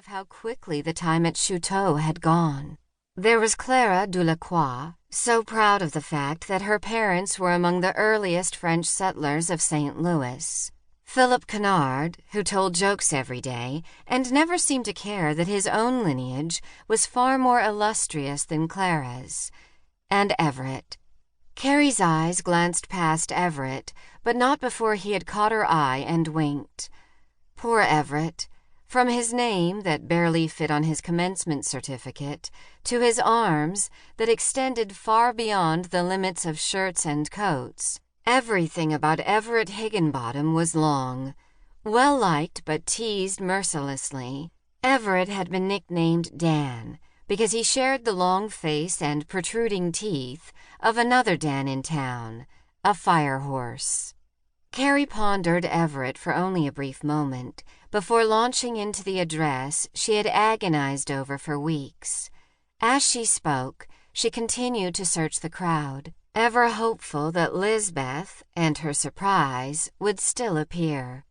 of how quickly the time at Chouteau had gone. There was Clara Delacroix, so proud of the fact that her parents were among the earliest French settlers of St. Louis. Philip Kennard, who told jokes every day and never seemed to care that his own lineage was far more illustrious than Clara's. And Everett. Carrie's eyes glanced past Everett, but not before he had caught her eye and winked. Poor Everett. From his name that barely fit on his commencement certificate, to his arms that extended far beyond the limits of shirts and coats, everything about Everett Higginbottom was long. Well-liked but teased mercilessly, Everett had been nicknamed Dan because he shared the long face and protruding teeth of another Dan in town, a fire horse. Carrie pondered Everett for only a brief moment before launching into the address she had agonized over for weeks. As she spoke, she continued to search the crowd, ever hopeful that Lizbeth and her surprise would still appear.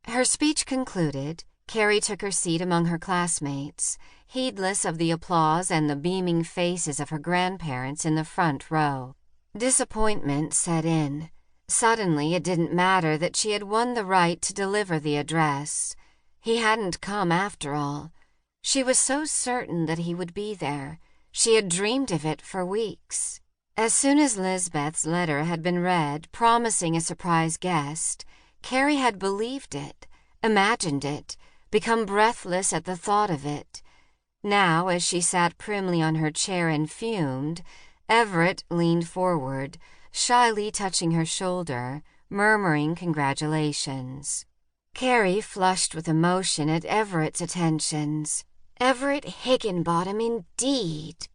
Her speech concluded, Carrie took her seat among her classmates, heedless of the applause and the beaming faces of her grandparents in the front row. Disappointment set in. Suddenly, it didn't matter that she had won the right to deliver the address. He hadn't come after all. She was so certain that he would be there. She had dreamed of it for weeks. As soon as Lizbeth's letter had been read promising a surprise guest, Carrie had believed it, imagined it, become breathless at the thought of it. Now, as she sat primly on her chair and fumed, Everett leaned forward, shyly touching her shoulder, murmuring congratulations. Carrie flushed with emotion at Everett's attentions. Everett Higginbottom, indeed!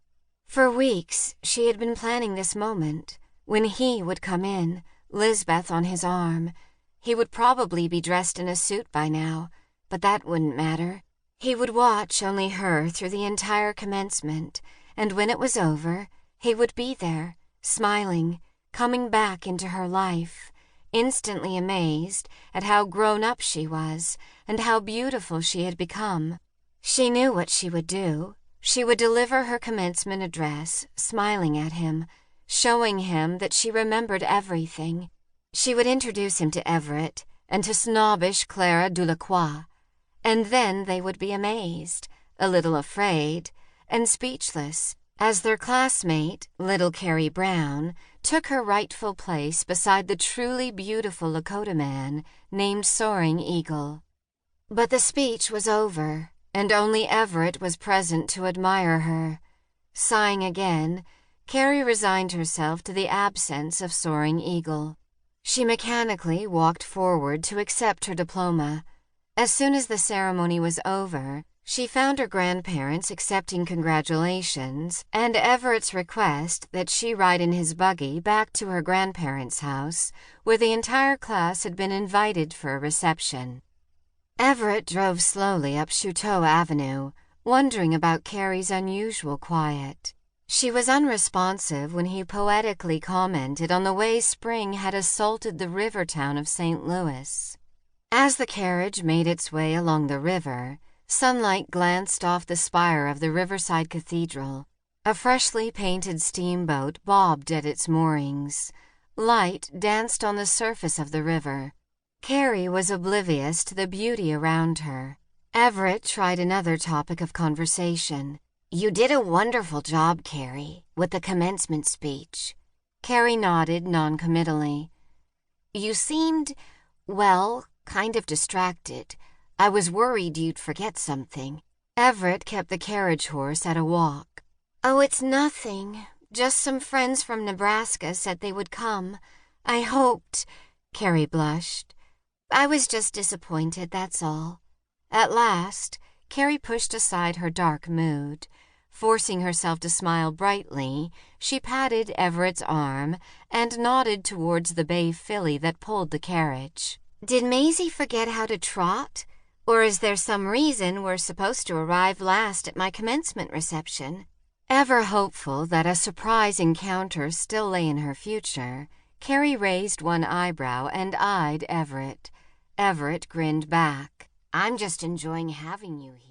For weeks she had been planning this moment, when he would come in, Lizbeth on his arm. He would probably be dressed in a suit by now, but that wouldn't matter. He would watch only her through the entire commencement, and when it was over, he would be there, smiling, coming back into her life, instantly amazed at how grown up she was and how beautiful she had become. She knew what she would do. She would deliver her commencement address, smiling at him, showing him that she remembered everything. She would introduce him to Everett and to snobbish Clara Delacroix, and then they would be amazed, a little afraid, and speechless, as their classmate, little Carrie Brown, took her rightful place beside the truly beautiful Lakota man named Soaring Eagle. But the speech was over, and only Everett was present to admire her. Sighing again, Carrie resigned herself to the absence of Soaring Eagle. She mechanically walked forward to accept her diploma. As soon as the ceremony was over, she found her grandparents accepting congratulations and Everett's request that she ride in his buggy back to her grandparents' house, where the entire class had been invited for a reception. Everett drove slowly up Chouteau Avenue, wondering about Carrie's unusual quiet. She was unresponsive when he poetically commented on the way spring had assaulted the river town of St. Louis. As the carriage made its way along the river, sunlight glanced off the spire of the Riverside Cathedral. A freshly painted steamboat bobbed at its moorings. Light danced on the surface of the river. Carrie was oblivious to the beauty around her. Everett tried another topic of conversation. "You did a wonderful job, Carrie, with the commencement speech." Carrie nodded noncommittally. "You seemed, well, kind of distracted. I was worried you'd forget something." Everett kept the carriage horse at a walk. "Oh, it's nothing. Just some friends from Nebraska said they would come. I hoped," Carrie blushed. "I was just disappointed, that's all." At last, Carrie pushed aside her dark mood. Forcing herself to smile brightly, she patted Everett's arm and nodded towards the bay filly that pulled the carriage. "Did Maisie forget how to trot? Or is there some reason we're supposed to arrive last at my commencement reception?" Ever hopeful that a surprise encounter still lay in her future, Carrie raised one eyebrow and eyed Everett. Everett grinned back. "I'm just enjoying having you here."